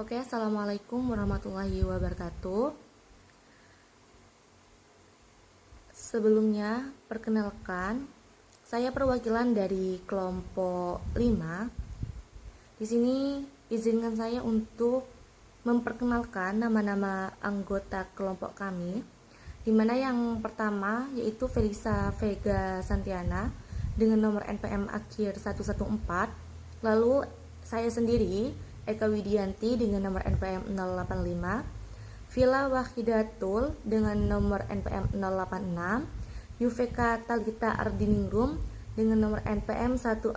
Oke, assalamualaikum warahmatullahi wabarakatuh. Sebelumnya, perkenalkan, saya perwakilan dari kelompok 5. Di sini izinkan saya untuk memperkenalkan nama-nama anggota kelompok kami, di mana yang pertama yaitu Felisa Vega Santiana dengan nomor NPM akhir 114. Lalu saya sendiri Eka Widianti dengan nomor NPM 085, Villa Wahidatul dengan nomor NPM 086, Yuveka Talita Ardiningrum dengan nomor NPM 105,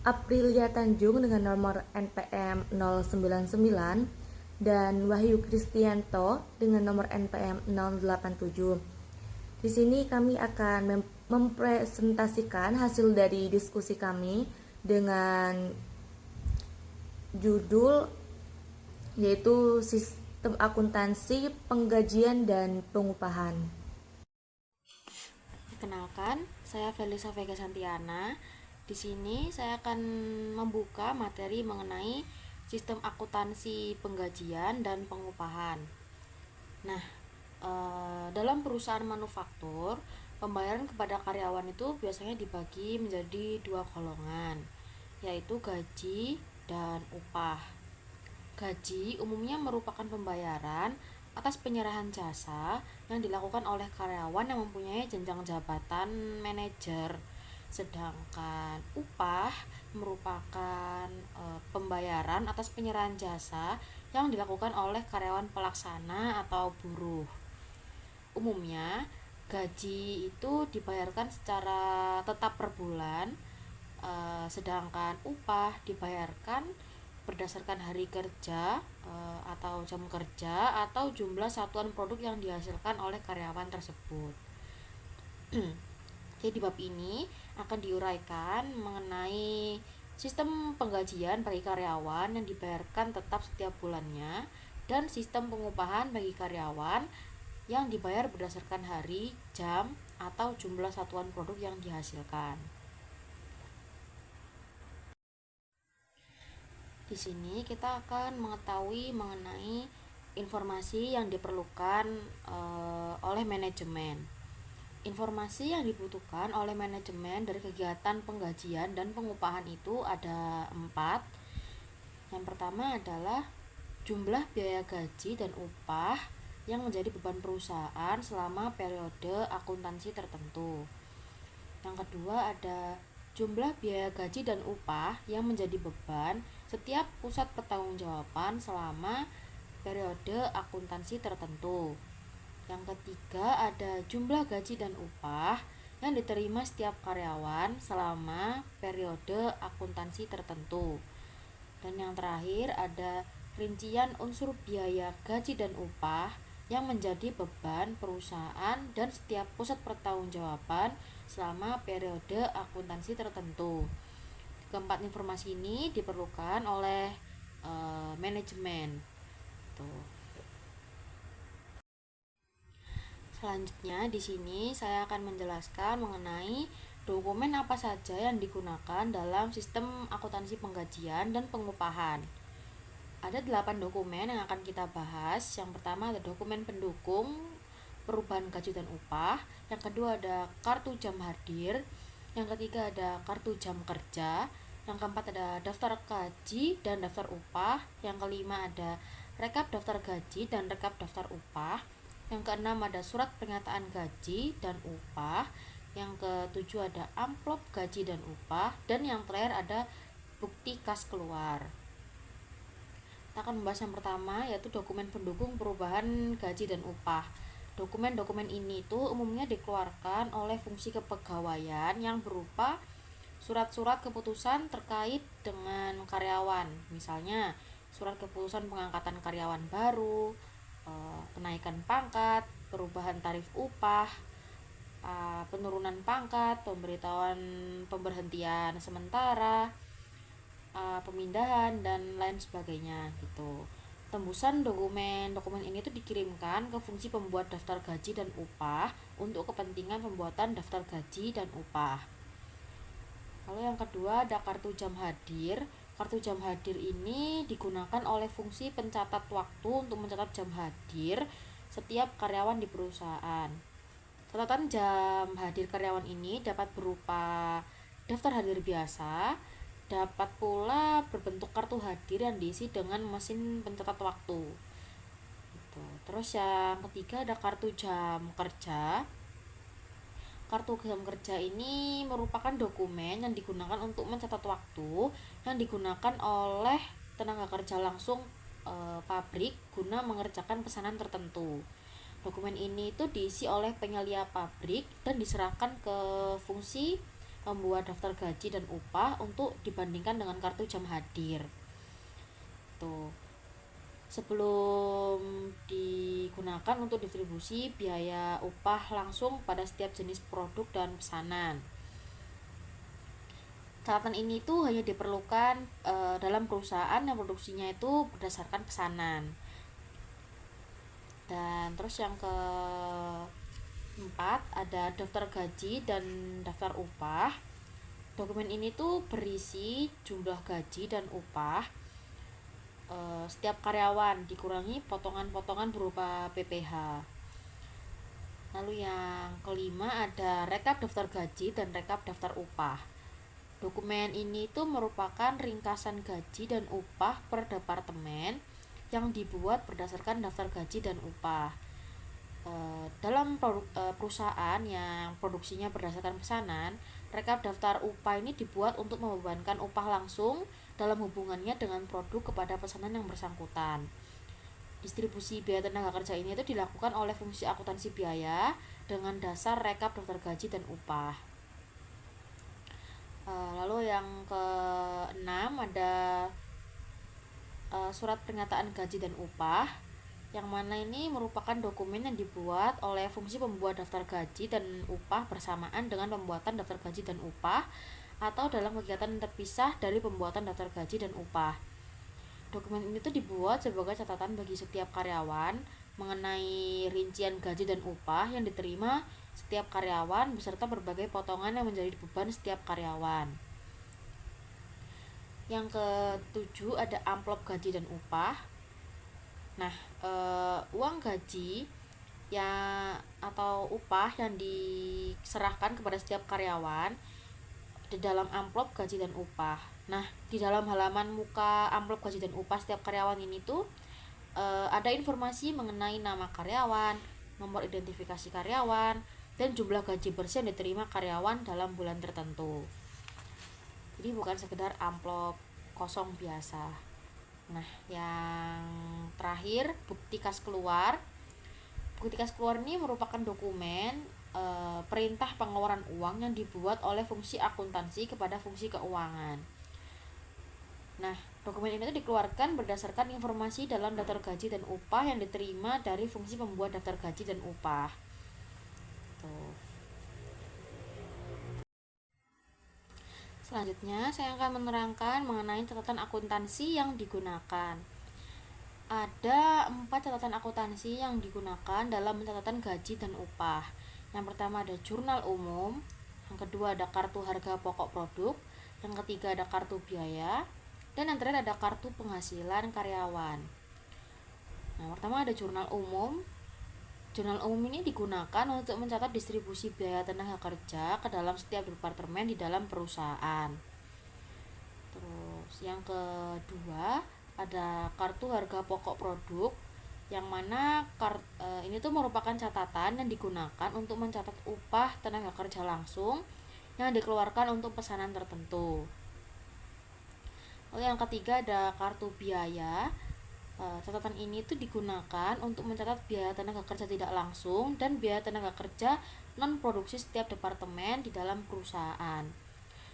Aprilia Tanjung dengan nomor NPM 099, dan Wahyu Kristianto dengan nomor NPM 087. Di sini kami akan mempresentasikan hasil dari diskusi kami dengan judul yaitu sistem akuntansi, penggajian, dan pengupahan. Kenalkan, saya Felisa Vega Santiana. Di sini saya akan membuka materi mengenai sistem akuntansi penggajian dan pengupahan. Nah, dalam perusahaan manufaktur, pembayaran kepada karyawan itu biasanya dibagi menjadi dua golongan, yaitu gaji dan upah. Gaji umumnya merupakan pembayaran atas penyerahan jasa yang dilakukan oleh karyawan yang mempunyai jenjang jabatan manajer. Sedangkan upah merupakan pembayaran atas penyerahan jasa yang dilakukan oleh karyawan pelaksana atau buruh. Umumnya gaji itu dibayarkan secara tetap per bulan, sedangkan upah dibayarkan berdasarkan hari kerja atau jam kerja atau jumlah satuan produk yang dihasilkan oleh karyawan tersebut. Jadi di bab ini akan diuraikan mengenai sistem penggajian bagi karyawan yang dibayarkan tetap setiap bulannya dan sistem pengupahan bagi karyawan yang dibayar berdasarkan hari, jam, atau jumlah satuan produk yang dihasilkan. Di sini kita akan mengetahui mengenai informasi yang diperlukan oleh manajemen. Informasi yang dibutuhkan oleh manajemen dari kegiatan penggajian dan pengupahan itu ada 4. Yang pertama adalah jumlah biaya gaji dan upah yang menjadi beban perusahaan selama periode akuntansi tertentu. Yang kedua ada jumlah biaya gaji dan upah yang menjadi beban setiap pusat pertanggungjawaban selama periode akuntansi tertentu. Yang ketiga ada jumlah gaji dan upah yang diterima setiap karyawan selama periode akuntansi tertentu. Dan yang terakhir ada rincian unsur biaya gaji dan upah yang menjadi beban perusahaan dan setiap pusat pertanggungjawaban selama periode akuntansi tertentu. Keempat informasi ini diperlukan oleh manajemen. Tuh. Selanjutnya di sini saya akan menjelaskan mengenai dokumen apa saja yang digunakan dalam sistem akuntansi penggajian dan pengupahan. Ada 8 dokumen yang akan kita bahas. Yang pertama ada dokumen pendukung perubahan gaji dan upah. Yang kedua ada kartu jam hadir. Yang ketiga ada kartu jam kerja. Yang keempat ada daftar gaji dan daftar upah. Yang kelima ada rekap daftar gaji dan rekap daftar upah. Yang keenam ada surat pernyataan gaji dan upah. Yang ketujuh ada amplop gaji dan upah. Dan yang terakhir ada bukti kas keluar. Kita akan membahas yang pertama yaitu dokumen pendukung perubahan gaji dan upah. Dokumen-dokumen ini itu umumnya dikeluarkan oleh fungsi kepegawaian yang berupa surat-surat keputusan terkait dengan karyawan. Misalnya surat keputusan pengangkatan karyawan baru, kenaikan pangkat, perubahan tarif upah, penurunan pangkat, pemberitahuan pemberhentian sementara, pemindahan dan lain sebagainya gitu. Tembusan dokumen ini tuh dikirimkan ke fungsi pembuat daftar gaji dan upah untuk kepentingan pembuatan daftar gaji dan upah. Lalu yang kedua ada kartu jam hadir. Kartu jam hadir ini digunakan oleh fungsi pencatat waktu untuk mencatat jam hadir setiap karyawan di perusahaan. Catatan jam hadir karyawan ini dapat berupa daftar hadir biasa, dapat pula berbentuk kartu hadir yang diisi dengan mesin pencatat waktu. Gitu. Terus yang ketiga ada kartu jam kerja. Kartu jam kerja ini merupakan dokumen yang digunakan untuk mencatat waktu yang digunakan oleh tenaga kerja langsung pabrik guna mengerjakan pesanan tertentu. Dokumen ini itu diisi oleh penyelia pabrik dan diserahkan ke fungsi membuat daftar gaji dan upah untuk dibandingkan dengan kartu jam hadir. Tuh. Sebelum digunakan untuk distribusi biaya upah langsung pada setiap jenis produk dan pesanan. Catatan ini tuh hanya diperlukan dalam perusahaan yang produksinya itu berdasarkan pesanan. Dan terus yang keempat ada daftar gaji dan daftar upah. Dokumen ini tuh berisi jumlah gaji dan upah setiap karyawan dikurangi potongan-potongan berupa PPh. Lalu yang kelima ada rekap daftar gaji dan rekap daftar upah. Dokumen ini tuh merupakan ringkasan gaji dan upah per departemen yang dibuat berdasarkan daftar gaji dan upah. Dalam perusahaan yang produksinya berdasarkan pesanan, rekap daftar upah ini dibuat untuk membebankan upah langsung dalam hubungannya dengan produk kepada pesanan yang bersangkutan. Distribusi biaya tenaga kerja ini itu dilakukan oleh fungsi akuntansi biaya dengan dasar rekap daftar gaji dan upah. Lalu yang keenam ada surat pernyataan gaji dan upah, yang mana ini merupakan dokumen yang dibuat oleh fungsi pembuat daftar gaji dan upah bersamaan dengan pembuatan daftar gaji dan upah atau dalam kegiatan yang terpisah dari pembuatan daftar gaji dan upah. Dokumen ini tuh dibuat sebagai catatan bagi setiap karyawan mengenai rincian gaji dan upah yang diterima setiap karyawan beserta berbagai potongan yang menjadi beban setiap karyawan. Yang ketujuh ada amplop gaji dan upah. Nah, uang gaji atau upah yang diserahkan kepada setiap karyawan di dalam amplop gaji dan upah. Nah, di dalam halaman muka amplop gaji dan upah setiap karyawan ini tuh ada informasi mengenai nama karyawan, nomor identifikasi karyawan, dan jumlah gaji bersih yang diterima karyawan dalam bulan tertentu. Jadi bukan sekedar amplop kosong biasa. Nah, yang terakhir bukti kas keluar. Bukti kas keluar ini merupakan dokumen perintah pengeluaran uang yang dibuat oleh fungsi akuntansi kepada fungsi keuangan. Nah, dokumen ini dikeluarkan berdasarkan informasi dalam daftar gaji dan upah yang diterima dari fungsi pembuat daftar gaji dan upah. Tuh. Selanjutnya, saya akan menerangkan mengenai catatan akuntansi yang digunakan. Ada 4 catatan akuntansi yang digunakan dalam pencatatan gaji dan upah. Yang pertama ada jurnal umum, yang kedua ada kartu harga pokok produk, yang ketiga ada kartu biaya, dan yang terakhir ada kartu penghasilan karyawan. Nah, pertama ada jurnal umum. Jurnal umum ini digunakan untuk mencatat distribusi biaya tenaga kerja ke dalam setiap departemen di dalam perusahaan. Terus yang kedua ada kartu harga pokok produk, yang mana ini tuh merupakan catatan yang digunakan untuk mencatat upah tenaga kerja langsung yang dikeluarkan untuk pesanan tertentu. Lalu yang ketiga ada kartu biaya. Catatan ini tuh digunakan untuk mencatat biaya tenaga kerja tidak langsung dan biaya tenaga kerja non produksi setiap departemen di dalam perusahaan.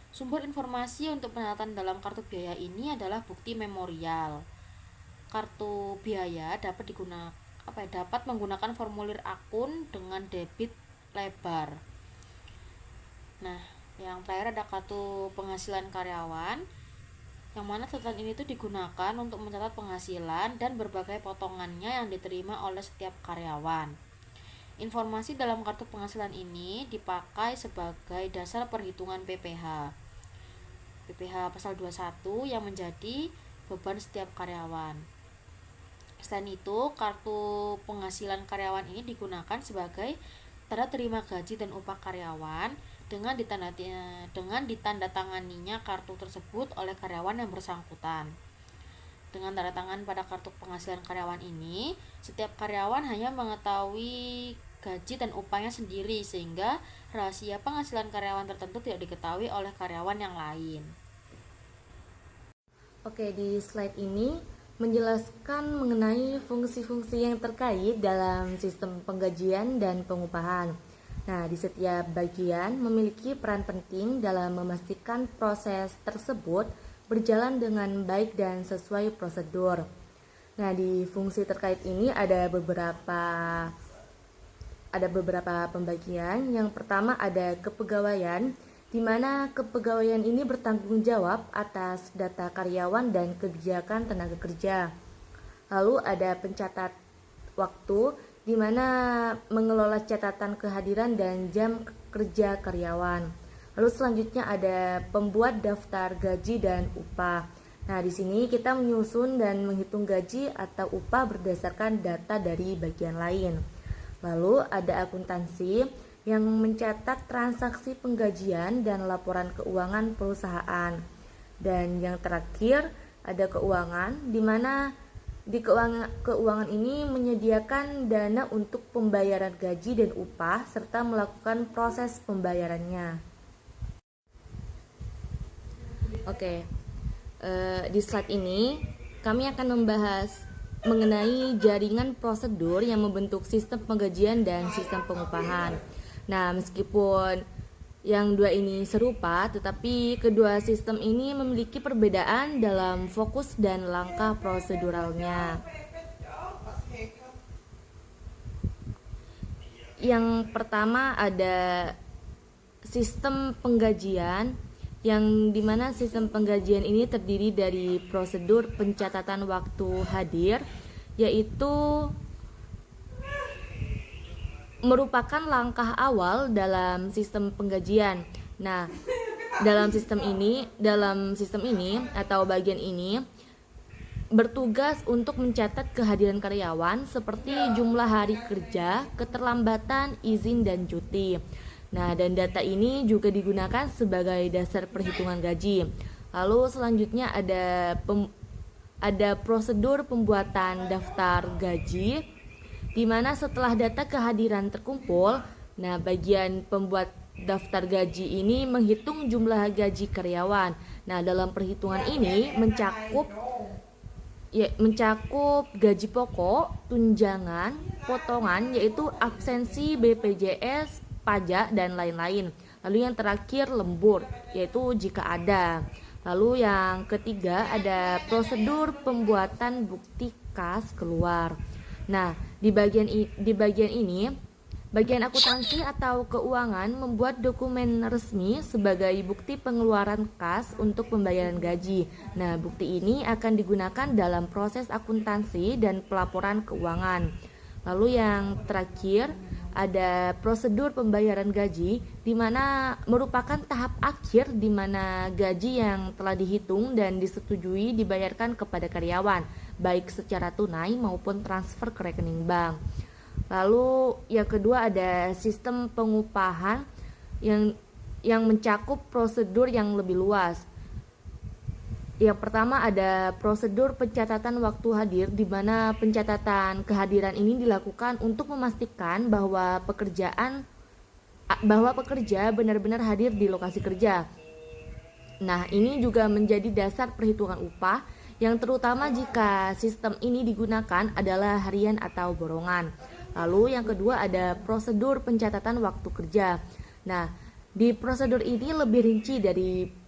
Sumber informasi untuk pencatatan dalam kartu biaya ini adalah bukti memorial. Kartu biaya dapat menggunakan formulir akun dengan debit lebar. Nah, yang terakhir ada kartu penghasilan karyawan, yang mana catatan ini tuh digunakan untuk mencatat penghasilan dan berbagai potongannya yang diterima oleh setiap karyawan. Informasi dalam kartu penghasilan ini dipakai sebagai dasar perhitungan PPh. PPh pasal 21 yang menjadi beban setiap karyawan. Selain itu, kartu penghasilan karyawan ini digunakan sebagai tanda terima gaji dan upah karyawan dengan ditandatanganinya kartu tersebut oleh karyawan yang bersangkutan. Dengan tanda tangan pada kartu penghasilan karyawan ini, setiap karyawan hanya mengetahui gaji dan upahnya sendiri, sehingga rahasia penghasilan karyawan tertentu tidak diketahui oleh karyawan yang lain. Oke, di slide ini menjelaskan mengenai fungsi-fungsi yang terkait dalam sistem penggajian dan pengupahan. Nah, di setiap bagian memiliki peran penting dalam memastikan proses tersebut berjalan dengan baik dan sesuai prosedur. Nah, di fungsi terkait ini ada beberapa pembagian. Yang pertama ada kepegawaian, di mana kepegawaian ini bertanggung jawab atas data karyawan dan kebijakan tenaga kerja. Lalu ada pencatat waktu, di mana mengelola catatan kehadiran dan jam kerja karyawan. Lalu selanjutnya ada pembuat daftar gaji dan upah. Nah, di sini kita menyusun dan menghitung gaji atau upah berdasarkan data dari bagian lain. Lalu ada akuntansi yang mencatat transaksi penggajian dan laporan keuangan perusahaan. Dan yang terakhir ada keuangan, di mana di keuangan ini menyediakan dana untuk pembayaran gaji dan upah serta melakukan proses pembayarannya. Oke, di slide ini kami akan membahas mengenai jaringan prosedur yang membentuk sistem penggajian dan sistem pengupahan. Nah, meskipun yang dua ini serupa, tetapi kedua sistem ini memiliki perbedaan dalam fokus dan langkah proseduralnya. Yang pertama ada sistem penggajian, yang dimana sistem penggajian ini terdiri dari prosedur pencatatan waktu hadir, yaitu merupakan langkah awal dalam sistem penggajian. Nah, dalam sistem ini atau bagian ini bertugas untuk mencatat kehadiran karyawan seperti jumlah hari kerja, keterlambatan, izin dan cuti. Nah, dan data ini juga digunakan sebagai dasar perhitungan gaji. Lalu selanjutnya ada prosedur pembuatan daftar gaji, di mana setelah data kehadiran terkumpul, nah bagian pembuat daftar gaji ini menghitung jumlah gaji karyawan. Nah, dalam perhitungan ini mencakup gaji pokok, tunjangan, potongan yaitu absensi BPJS, pajak dan lain-lain. Lalu yang terakhir lembur, yaitu jika ada. Lalu yang ketiga ada prosedur pembuatan bukti kas keluar. Nah, di bagian ini, bagian akuntansi atau keuangan membuat dokumen resmi sebagai bukti pengeluaran kas untuk pembayaran gaji. Nah, bukti ini akan digunakan dalam proses akuntansi dan pelaporan keuangan. Lalu yang terakhir ada prosedur pembayaran gaji, di mana merupakan tahap akhir di mana gaji yang telah dihitung dan disetujui dibayarkan kepada karyawan, baik secara tunai maupun transfer ke rekening bank. Lalu yang kedua ada sistem pengupahan yang mencakup prosedur yang lebih luas. Yang pertama ada prosedur pencatatan waktu hadir, di mana pencatatan kehadiran ini dilakukan untuk memastikan bahwa pekerja benar-benar hadir di lokasi kerja. Nah, ini juga menjadi dasar perhitungan upah, yang terutama jika sistem ini digunakan adalah harian atau borongan. Lalu yang kedua ada prosedur pencatatan waktu kerja. Nah, di prosedur ini lebih rinci dari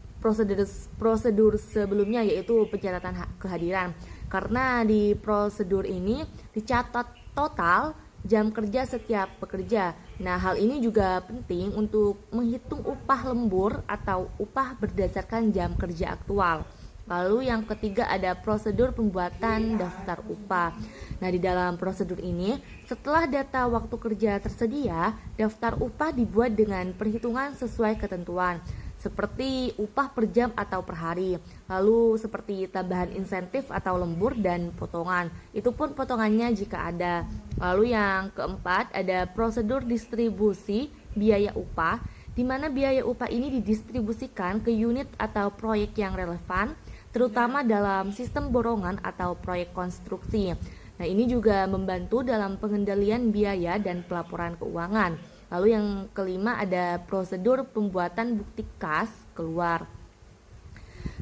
prosedur sebelumnya, yaitu pencatatan kehadiran, karena di prosedur ini dicatat total jam kerja setiap pekerja. Nah, hal ini juga penting untuk menghitung upah lembur atau upah berdasarkan jam kerja aktual. Lalu yang ketiga ada prosedur pembuatan daftar upah. Nah, di dalam prosedur ini, setelah data waktu kerja tersedia, daftar upah dibuat dengan perhitungan sesuai ketentuan. seperti upah per jam atau per hari. Lalu seperti tambahan insentif atau lembur dan potongan. Itu pun potongannya jika ada. Lalu yang keempat ada prosedur distribusi biaya upah, di mana biaya upah ini didistribusikan ke unit atau proyek yang relevan, terutama dalam sistem borongan atau proyek konstruksi. Nah, ini juga membantu dalam pengendalian biaya dan pelaporan keuangan. Lalu yang kelima ada prosedur pembuatan bukti kas keluar.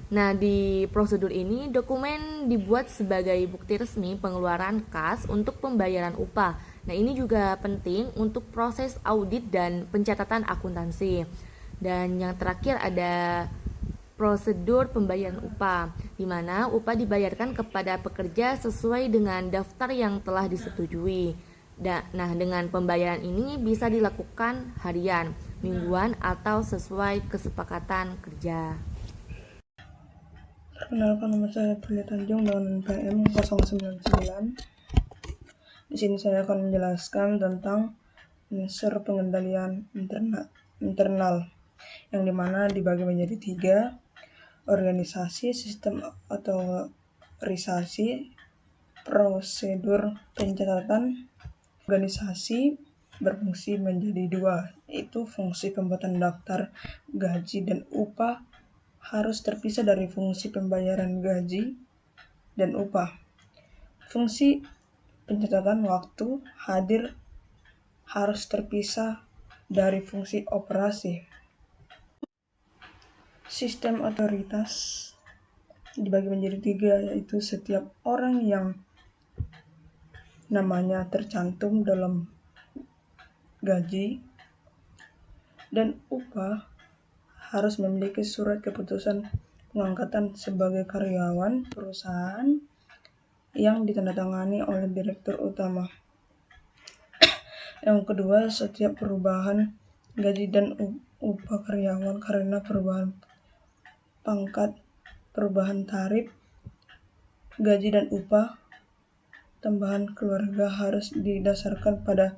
Nah, di prosedur ini dokumen dibuat sebagai bukti resmi pengeluaran kas untuk pembayaran upah. Nah, ini juga penting untuk proses audit dan pencatatan akuntansi. Dan yang terakhir ada prosedur pembayaran upah, di mana upah dibayarkan kepada pekerja sesuai dengan daftar yang telah disetujui. Nah, dengan pembayaran ini bisa dilakukan harian, mingguan, atau sesuai kesepakatan kerja. Perkenalkan, nama saya Pria Tanjung dengan PM 099. Di sini saya akan menjelaskan tentang unsur pengendalian internal yang dimana dibagi menjadi 3: organisasi, sistem otorisasi, prosedur pencatatan. Organisasi berfungsi menjadi 2, yaitu fungsi pembuatan daftar gaji dan upah harus terpisah dari fungsi pembayaran gaji dan upah. Fungsi pencatatan waktu hadir harus terpisah dari fungsi operasi. Sistem otoritas dibagi menjadi 3, yaitu setiap orang yang namanya tercantum dalam gaji dan upah harus memiliki surat keputusan pengangkatan sebagai karyawan perusahaan yang ditandatangani oleh direktur utama. Yang kedua, setiap perubahan gaji dan upah karyawan karena perubahan pangkat, perubahan tarif, gaji dan upah tambahan keluarga harus didasarkan pada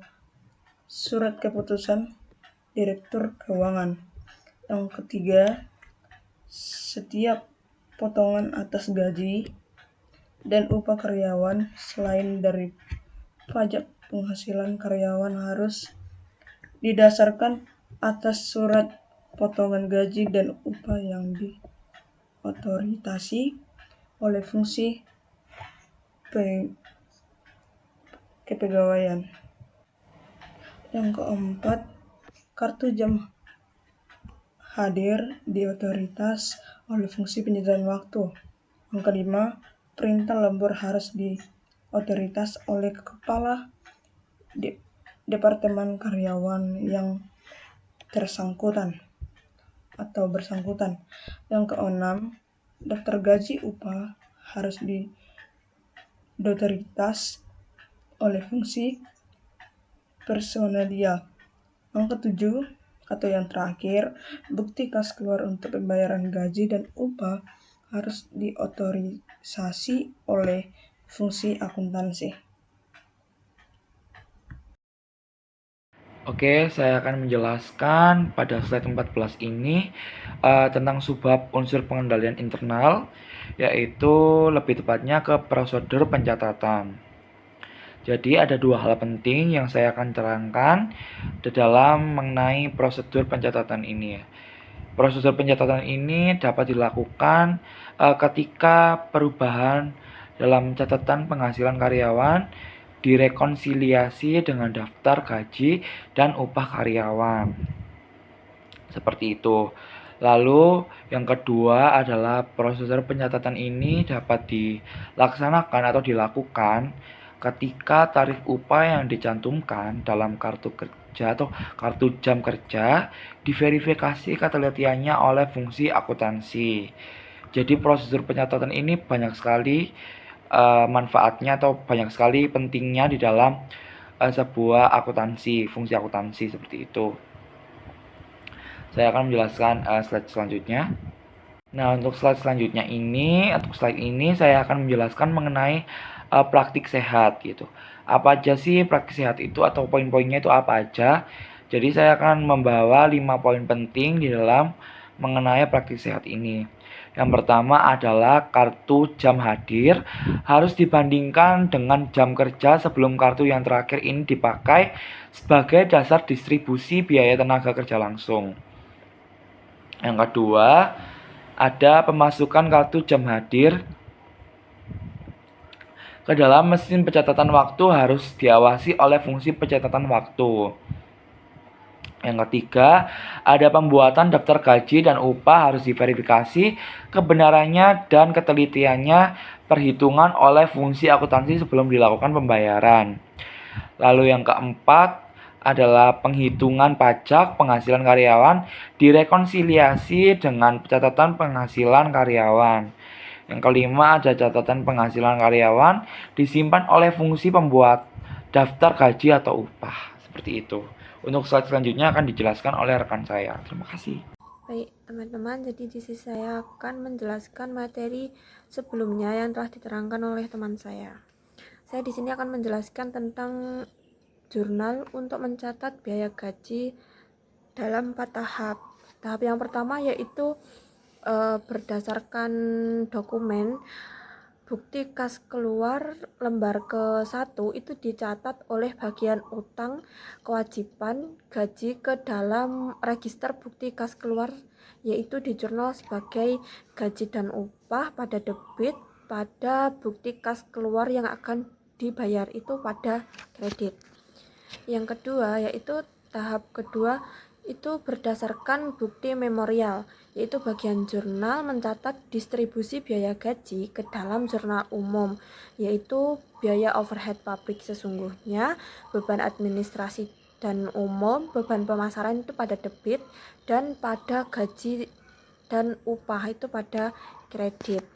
surat keputusan direktur keuangan. Yang ketiga, setiap potongan atas gaji dan upah karyawan selain dari pajak penghasilan karyawan harus didasarkan atas surat potongan gaji dan upah yang diotorisasi oleh fungsi kepegawaian. Yang keempat, kartu jam hadir diotoritas oleh fungsi pencatatan waktu. Yang kelima, perintah lembur harus diotoritas oleh kepala departemen karyawan yang bersangkutan. Yang keenam, daftar gaji upah harus diotoritas oleh fungsi personalia. Yang ketujuh atau yang terakhir, bukti kas keluar untuk pembayaran gaji dan upah harus diotorisasi oleh fungsi akuntansi. Oke, saya akan menjelaskan pada slide 14 ini tentang subbab unsur pengendalian internal, yaitu lebih tepatnya ke prosedur pencatatan. Jadi ada 2 hal penting yang saya akan terangkan di dalam mengenai prosedur pencatatan ini. Prosedur pencatatan ini dapat dilakukan ketika perubahan dalam catatan penghasilan karyawan direkonsiliasi dengan daftar gaji dan upah karyawan. Seperti itu. Lalu yang kedua adalah prosedur pencatatan ini dapat dilaksanakan atau dilakukan ketika tarif upah yang dicantumkan dalam kartu kerja atau kartu jam kerja diverifikasi ketelitiannya oleh fungsi akuntansi. Jadi prosedur pencatatan ini banyak sekali manfaatnya atau banyak sekali pentingnya di dalam sebuah akuntansi, fungsi akuntansi seperti itu. Saya akan menjelaskan slide selanjutnya. Nah, untuk slide ini saya akan menjelaskan mengenai praktik sehat gitu. Apa aja sih praktik sehat itu atau poin-poinnya itu apa aja? Jadi saya akan membawa 5 poin penting di dalam mengenai praktik sehat ini. Yang pertama adalah kartu jam hadir harus dibandingkan dengan jam kerja sebelum kartu yang terakhir ini dipakai sebagai dasar distribusi biaya tenaga kerja langsung. Yang kedua, ada pemasukan kartu jam hadir ke dalam mesin pencatatan waktu harus diawasi oleh fungsi pencatatan waktu. Yang ketiga, ada pembuatan daftar gaji dan upah harus diverifikasi kebenarannya dan ketelitiannya perhitungan oleh fungsi akuntansi sebelum dilakukan pembayaran. Lalu yang keempat adalah penghitungan pajak penghasilan karyawan direkonsiliasi dengan catatan penghasilan karyawan. Yang kelima ada catatan penghasilan karyawan disimpan oleh fungsi pembuat daftar gaji atau upah. Seperti itu. Untuk slide selanjutnya akan dijelaskan oleh rekan saya. Terima kasih. Baik, teman-teman, jadi di sini saya akan menjelaskan materi sebelumnya yang telah diterangkan oleh teman saya. Saya di sini akan menjelaskan tentang jurnal untuk mencatat biaya gaji dalam 4 tahap. Tahap yang pertama yaitu berdasarkan dokumen bukti kas keluar lembar ke-1 itu dicatat oleh bagian utang kewajiban gaji ke dalam register bukti kas keluar, yaitu di jurnal sebagai gaji dan upah pada debit, pada bukti kas keluar yang akan dibayar itu pada kredit. Yang kedua yaitu tahap kedua itu berdasarkan bukti memorial, yaitu bagian jurnal mencatat distribusi biaya gaji ke dalam jurnal umum, yaitu biaya overhead pabrik sesungguhnya, beban administrasi dan umum, beban pemasaran itu pada debit, dan pada gaji dan upah itu pada kredit.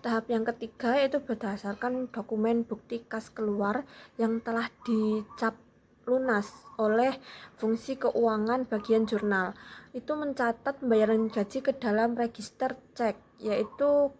Tahap yang ketiga yaitu berdasarkan dokumen bukti kas keluar yang telah dicap lunas oleh fungsi keuangan bagian jurnal. Itu mencatat pembayaran gaji ke dalam register cek, yaitu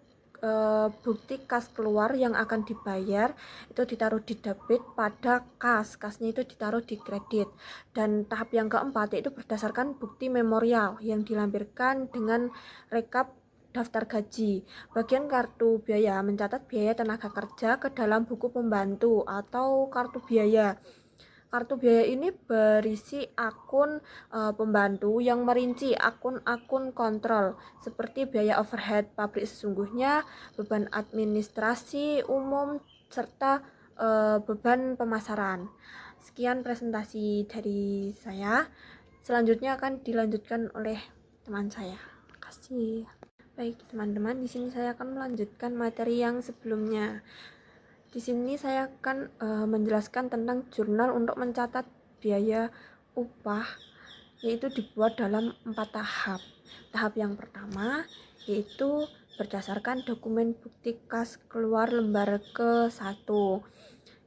bukti kas keluar yang akan dibayar itu ditaruh di debit pada kasnya itu ditaruh di kredit. Dan tahap yang keempat yaitu berdasarkan bukti memorial yang dilampirkan dengan rekap daftar gaji. Bagian kartu biaya mencatat biaya tenaga kerja ke dalam buku pembantu atau kartu biaya. Kartu biaya ini berisi akun pembantu yang merinci akun-akun kontrol seperti biaya overhead pabrik sesungguhnya, beban administrasi umum, serta beban pemasaran. Sekian presentasi dari saya. Selanjutnya akan dilanjutkan oleh teman saya. Terima kasih. Baik, teman-teman, di sini saya akan melanjutkan materi yang sebelumnya. Di sini saya akan menjelaskan tentang jurnal untuk mencatat biaya upah, yaitu dibuat dalam 4 tahap. Tahap yang pertama yaitu berdasarkan dokumen bukti kas keluar lembar ke-1.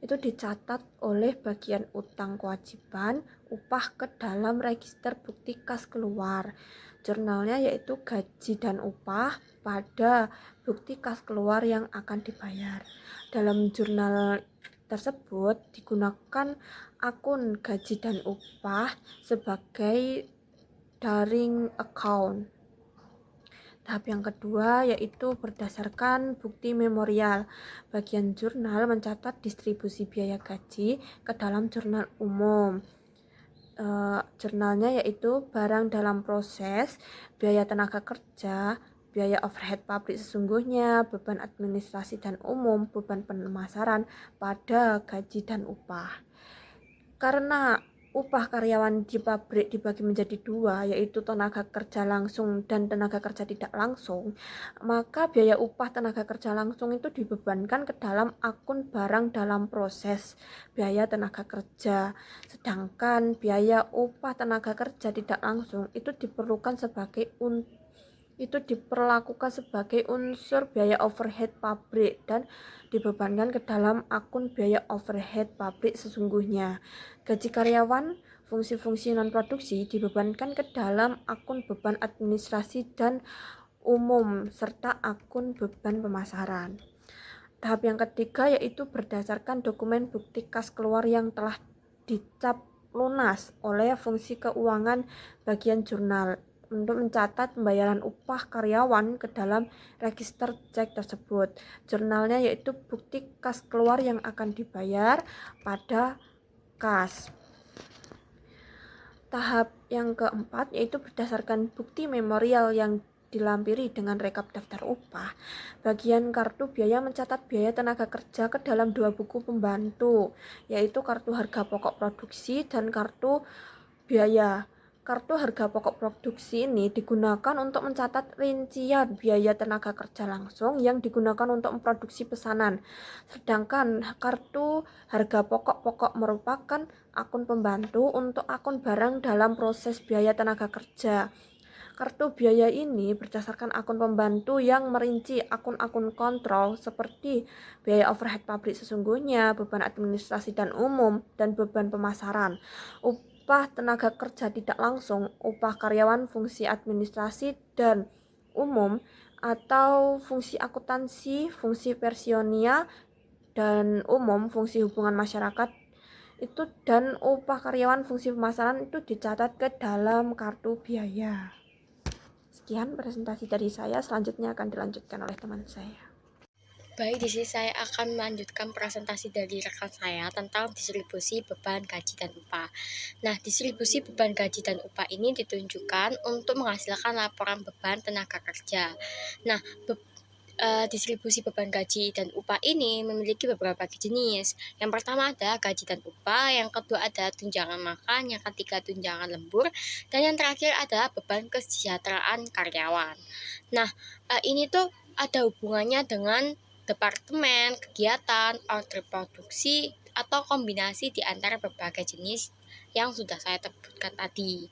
Itu dicatat oleh bagian utang kewajiban upah ke dalam register bukti kas keluar. Jurnalnya yaitu gaji dan upah pada bukti kas keluar yang akan dibayar. Dalam jurnal tersebut digunakan akun gaji dan upah sebagai daring account. Tahap yang kedua yaitu berdasarkan bukti memorial. Bagian jurnal mencatat distribusi biaya gaji ke dalam jurnal umum. Jurnalnya yaitu barang dalam proses, biaya tenaga kerja, biaya overhead pabrik sesungguhnya, beban administrasi dan umum, beban pemasaran pada gaji dan upah. Karena upah karyawan di pabrik dibagi menjadi 2, yaitu tenaga kerja langsung dan tenaga kerja tidak langsung, maka biaya upah tenaga kerja langsung itu dibebankan ke dalam akun barang dalam proses biaya tenaga kerja, sedangkan biaya upah tenaga kerja tidak langsung itu diperlakukan sebagai unsur biaya overhead pabrik dan dibebankan ke dalam akun biaya overhead pabrik sesungguhnya. Gaji karyawan, fungsi-fungsi non-produksi dibebankan ke dalam akun beban administrasi dan umum serta akun beban pemasaran. Tahap yang ketiga yaitu berdasarkan dokumen bukti kas keluar yang telah dicap lunas oleh fungsi keuangan bagian jurnal untuk mencatat pembayaran upah karyawan ke dalam register cek tersebut. Jurnalnya yaitu bukti kas keluar yang akan dibayar pada kas. Tahap yang keempat yaitu berdasarkan bukti memorial yang dilampiri dengan rekap daftar upah. Bagian kartu biaya mencatat biaya tenaga kerja ke dalam 2 buku pembantu, yaitu kartu harga pokok produksi dan kartu biaya. Kartu harga pokok produksi ini digunakan untuk mencatat rincian biaya tenaga kerja langsung yang digunakan untuk memproduksi pesanan. Sedangkan kartu harga pokok merupakan akun pembantu untuk akun barang dalam proses biaya tenaga kerja. Kartu biaya ini berdasarkan akun pembantu yang merinci akun-akun kontrol seperti biaya overhead pabrik sesungguhnya, beban administrasi dan umum, dan beban pemasaran. Upah tenaga kerja tidak langsung, upah karyawan, fungsi administrasi dan umum, atau fungsi akuntansi, fungsi personil dan umum, fungsi hubungan masyarakat itu, dan upah karyawan fungsi pemasaran itu dicatat ke dalam kartu biaya. Sekian presentasi dari saya, selanjutnya akan dilanjutkan oleh teman saya. Baik, di sini saya akan melanjutkan presentasi dari rekan saya tentang distribusi beban gaji dan upah. Nah, distribusi beban gaji dan upah ini ditunjukkan untuk menghasilkan laporan beban tenaga kerja. Nah, distribusi beban gaji dan upah ini memiliki beberapa jenis. Yang pertama adalah gaji dan upah, yang kedua adalah tunjangan makan, yang ketiga tunjangan lembur, dan yang terakhir adalah beban kesejahteraan karyawan. Nah, ini tuh ada hubungannya dengan departemen, kegiatan, order produksi, atau kombinasi di antara berbagai jenis yang sudah saya sebutkan tadi.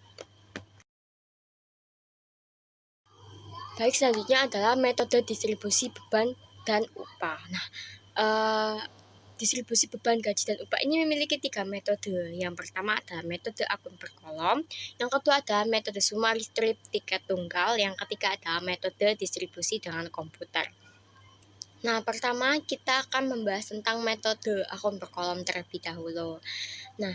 Baik, selanjutnya adalah metode distribusi beban dan upah. Nah, distribusi beban gaji dan upah ini memiliki 3 metode. Yang pertama adalah metode akun per kolom, yang kedua adalah metode summary strip tiket tunggal, yang ketiga adalah metode distribusi dengan komputer. Nah, pertama kita akan membahas tentang metode akun per kolom terlebih dahulu. Nah,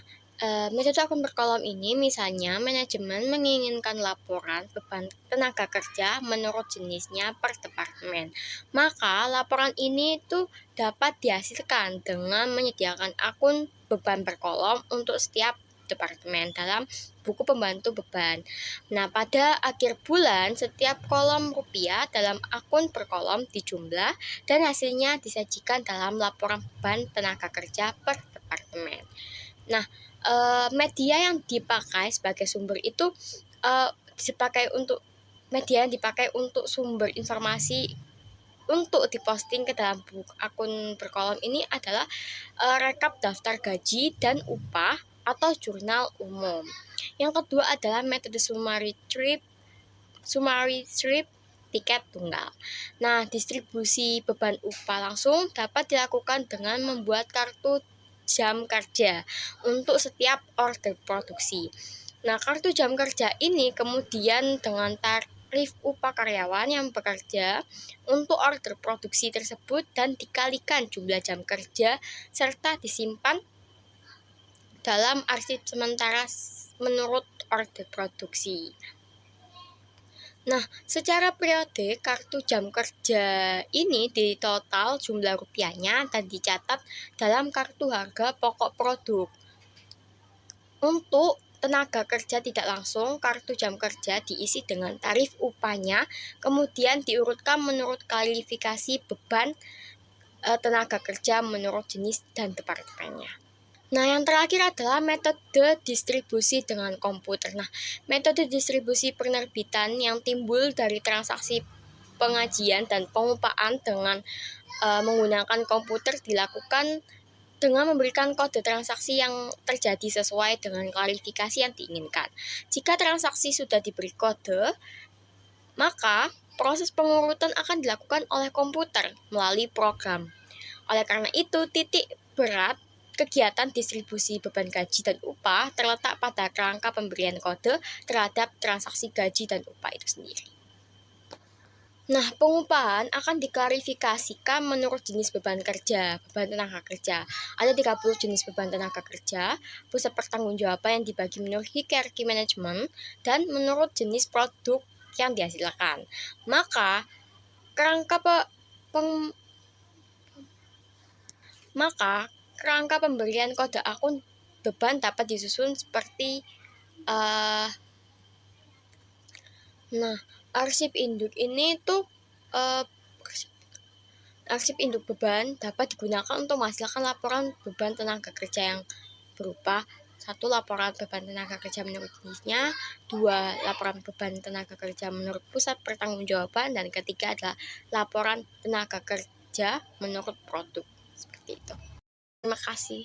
metode akun per kolom ini misalnya manajemen menginginkan laporan beban tenaga kerja menurut jenisnya per departemen. Maka laporan ini tuh dapat dihasilkan dengan menyediakan akun beban per kolom untuk setiap departemen dalam buku pembantu beban. Nah, pada akhir bulan setiap kolom rupiah dalam akun per kolom dijumlah dan hasilnya disajikan dalam laporan beban tenaga kerja per departemen. Nah, media yang dipakai sebagai sumber itu media yang dipakai untuk sumber informasi untuk diposting ke dalam akun berkolom ini adalah rekap daftar gaji dan upah atau jurnal umum. Yang kedua adalah metode summary strip tiket tunggal. Nah, distribusi beban upah langsung dapat dilakukan dengan membuat kartu jam kerja untuk setiap order produksi. Nah, kartu jam kerja ini kemudian dengan tarif upah karyawan yang bekerja untuk order produksi tersebut dan dikalikan jumlah jam kerja serta disimpan dalam arsip sementara menurut order produksi. Nah, secara periode kartu jam kerja ini di total jumlah rupiahnya dan dicatat dalam kartu harga pokok produk. Untuk tenaga kerja tidak langsung, kartu jam kerja diisi dengan tarif upahnya, kemudian diurutkan menurut kualifikasi beban tenaga kerja menurut jenis dan departemennya. Nah, yang terakhir adalah metode distribusi dengan komputer. Nah, metode distribusi penerbitan yang timbul dari transaksi pengajian dan pengupahan dengan menggunakan komputer dilakukan dengan memberikan kode transaksi yang terjadi sesuai dengan klarifikasi yang diinginkan. Jika transaksi sudah diberi kode, maka proses pengurutan akan dilakukan oleh komputer melalui program. Oleh karena itu, titik berat kegiatan distribusi beban gaji dan upah terletak pada kerangka pemberian kode terhadap transaksi gaji dan upah itu sendiri. Nah, pengupahan akan diklarifikasikan menurut jenis beban kerja, beban tenaga kerja. Ada 30 jenis beban tenaga kerja, pusat pertanggungjawaban yang dibagi menurut hierarki manajemen, dan menurut jenis produk yang dihasilkan. Maka, kerangka pemberian kode akun beban dapat disusun seperti nah, arsip induk ini tuh arsip induk beban dapat digunakan untuk menghasilkan laporan beban tenaga kerja yang berupa 1. Laporan beban tenaga kerja menurut jenisnya, 2. Laporan beban tenaga kerja menurut pusat pertanggungjawaban, dan ketiga adalah laporan tenaga kerja menurut produk. Seperti itu. Terima kasih.